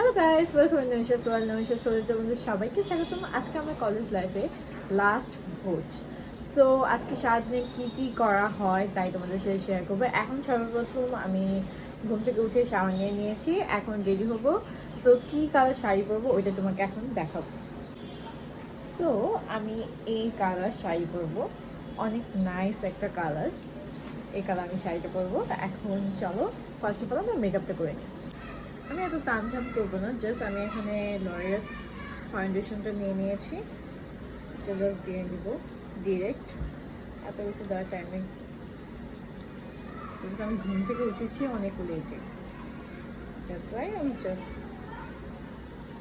Hello guys, welcome to নৈশা সোয়ালতে বন্ধুদের সবাইকে স্বাগতম। আজকে আমরা কলেজ লাইফে লাস্ট ভোজ। সো আজকে সারাদিনে কী করা হয় তাই তোমাদের সাথে শেয়ার করবো। এখন সর্বপ্রথম আমি ঘুম থেকে উঠে শাওয়ার নিয়ে নিয়েছি, এখন রেডি হবো। সো কী কালার শাড়ি পরবো ওইটা তোমাকে এখন দেখাবো। সো আমি এই কালার শাড়ি পরবো, অনেক নাইস একটা কালার। এই কালার আমি শাড়িটা পরবো। এখন চলো ফার্স্ট অফ অল আমরা মেকআপটা করে নিই। আমি এত তামঝাম করবো না, জাস্ট আমি এখানে লরিয়াস ফাউন্ডেশনটা নিয়ে নিয়েছি, এটা জাস্ট দিয়ে নিব ডিরেক্ট। এত কিছু দেওয়ার টাইম নেই, বিকজ আমি ঘুম থেকে উঠেছি অনেক লেটে। দ্যাটস ওয়াই আমি জাস্ট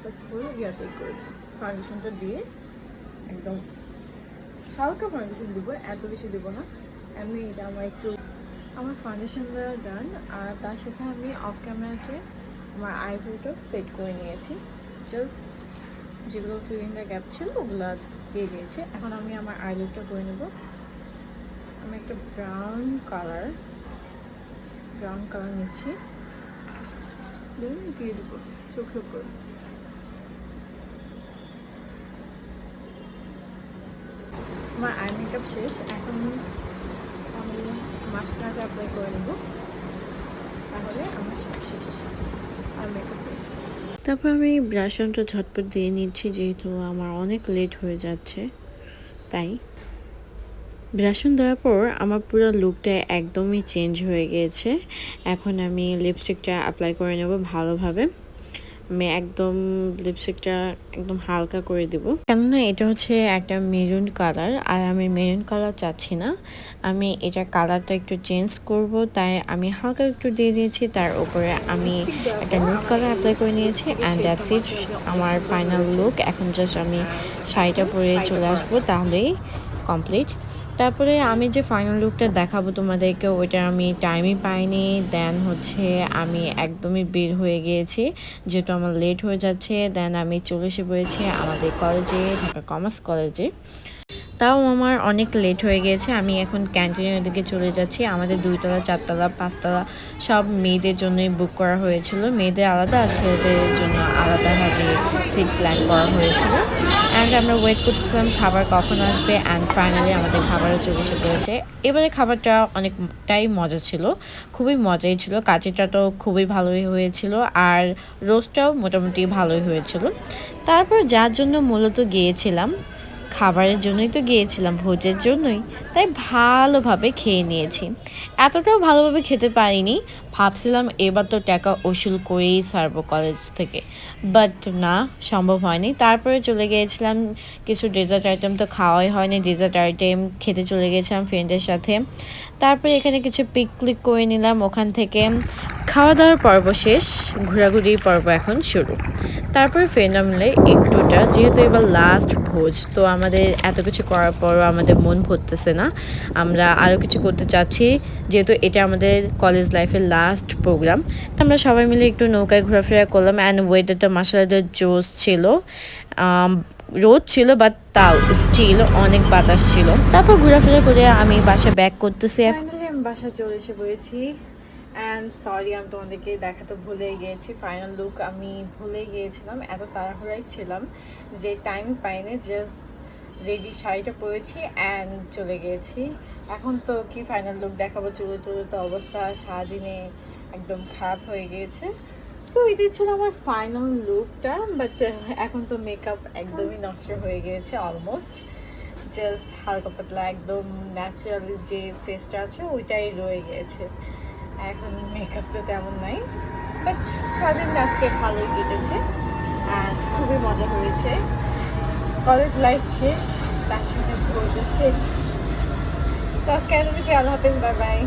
ফার্স্ট অফ অল ইয়াতেই করবো, ফাউন্ডেশনটা দিয়ে একদম হালকা ফাউন্ডেশন দেবো, এত বেশি দেবো না। এমনি এটা আমার ফাউন্ডেশন দেওয়া ডান। আর তার সাথে আমি অফ ক্যামেরাতে আমার আইব্রোটা সেট করে নিয়েছি, জাস্ট যেগুলো ফিলিংটা গ্যাপ ছিল ওগুলো দিয়ে দিয়েছি। এখন আমি আমার আইলুকটা করে নেব। আমি একটা ব্রাউন কালার নিচ্ছি, দিয়ে দেবো চোখের উপর। আমার আই মেকআপ শেষ, এখন আমি মাস্কারাটা অ্যাপ্লাই করে নেব, তাহলে আমার সব শেষ আর মেকআপ। তারপর আমি ব্রাশনটা ঝটপট দিয়ে নিচ্ছি, যেহেতু আমার অনেক লেট হয়ে যাচ্ছে। তাই ব্রাশন দেওয়ার পর আমার পুরো লুকটা একদমই চেঞ্জ হয়ে গিয়েছে। এখন আমি লিপস্টিকটা অ্যাপ্লাই করে নেব ভালোভাবে। আমি একদম লিপস্টিকটা একদম হালকা করে দেব, কেননা এটা হচ্ছে একটা মেরুন কালার, আর আমি মেরুন কালার চাচ্ছি না। আমি এটা কালারটা একটু চেঞ্জ করব, তাই আমি হালকা একটু দিয়ে দিয়েছি। তার উপরে আমি একটা নুড কালার অ্যাপ্লাই করে নিয়েছি, অ্যান্ড দ্যাটস ইট আমার ফাইনাল লুক। এখন জাস্ট আমি শাড়িটা পরে চলে আসবো, তাহলেই কমপ্লিট। তারপরে আমি যে ফাইনাল লুকটা দেখাবো তোমাদেরকে, ওইটা আমি টাইমই পাইনি। দেন হচ্ছে আমি একদমই বের হয়ে গিয়েছি, যেহেতু আমার লেট হয়ে যাচ্ছে। দেন আমি চলে এসে পড়েছি আমাদের কলেজে, ঢাকা কমার্স কলেজে। তাও আমার অনেক লেট হয়ে গিয়েছে। আমি এখন ক্যান্টিনের দিকে চলে যাচ্ছি। আমাদের 2তলা 4তলা 5তলা সব মেয়েদের জন্যই বুক করা হয়েছিল, মেয়েদের আলাদা আর ছেলেদের জন্য আলাদাভাবে সিট প্ল্যান করা হয়েছিল। অ্যান্ড আমরা ওয়েট করতেছিলাম খাবার কখন আসবে, অ্যান্ড ফাইনালি আমাদের খাবারও চলে এসে পড়েছে। এবারে খাবারটা অনেকটাই মজা ছিল, খুবই মজাই ছিল। কাচিটা তো খুবই ভালোই হয়েছিল, আর রোস্টটাও মোটামুটি ভালোই হয়েছিল। তারপর যার জন্য মূলত গিয়েছিলাম, খাবারের জন্যই তো গিয়েছিলাম, ভোজের জন্যই, তাই ভালোভাবে খেয়ে নিয়েছি। এতটাও ভালোভাবে খেতে পারিনি, ভাবছিলাম এবার তো টাকা উসুল করেই ছাড়বো কলেজ থেকে, বাট না, সম্ভব হয়নি। তারপরে চলে গিয়েছিলাম, কিছু ডেজার্ট আইটেম তো খাওয়াই হয়নি, ডেজার্ট আইটেম খেতে চলে গেছিলাম ফ্রেন্ডের সাথে। তারপরে এখানে কিছু পিক ক্লিক করে নিলাম। ওখান থেকে খাওয়া দাওয়ার পর্ব শেষ, ঘোরাঘুরি পর্ব এখন শুরু। তারপরে ফ্রেন্ডরা মিলে একটুটা, যেহেতু এবার লাস্ট ভোজ, তো আমাদের এত কিছু করার পরও আমাদের মন ভরতেছে না, আমরা আরও কিছু করতে চাচ্ছি, যেহেতু এটা আমাদের কলেজ লাইফের লাস্ট প্রোগ্রাম। আমরা সবাই মিলে একটু নৌকায় ঘোরাফেরা করলাম, অ্যান্ড ওয়েদারটা মাসালাদের জোস ছিল। রোদ ছিল, বাট তাও স্টিল অনেক বাতাস ছিল। তারপর ঘোরাফেরা করে আমি বাসা ব্যাক করতেছি। ফাইনালি আমি বাসা চলে এসে পড়েছি, অ্যান্ড সরি আমি তোমাদেরকে দেখাতে ভুলে গিয়েছি। ফাইনাল লুক আমি ভুলে গিয়েছিলাম, এত তাড়াহুড়াই ছিলাম যে টাইম পাইনি। জাস্ট রেডি শাড়িটা পরেছি অ্যান্ড চলে গিয়েছি। এখন তো কি ফাইনাল লুক দেখাবো, চুলো তো অবস্থা সারাদিনে একদম খারাপ হয়ে গিয়েছে। সো এটাই ছিল আমার ফাইনাল লুকটা, বাট এখন তো মেকআপ একদমই নষ্ট হয়ে গিয়েছে অলমোস্ট। জাস্ট হালকা পাতলা একদম ন্যাচারাল যে ফেসটা আছে ওইটাই রয়ে গিয়েছে, এখন মেকআপটা তেমন নাই। বাট সারাদিন আজকে ভালোই কেটেছে অ্যান্ড খুবই মজা হয়েছে। কলেজ লাইফ শেষ, তার সাথে ভোজও শেষ। তো আজকে এতটুকু, আল্লাহ হাফেজ, বাই বাই।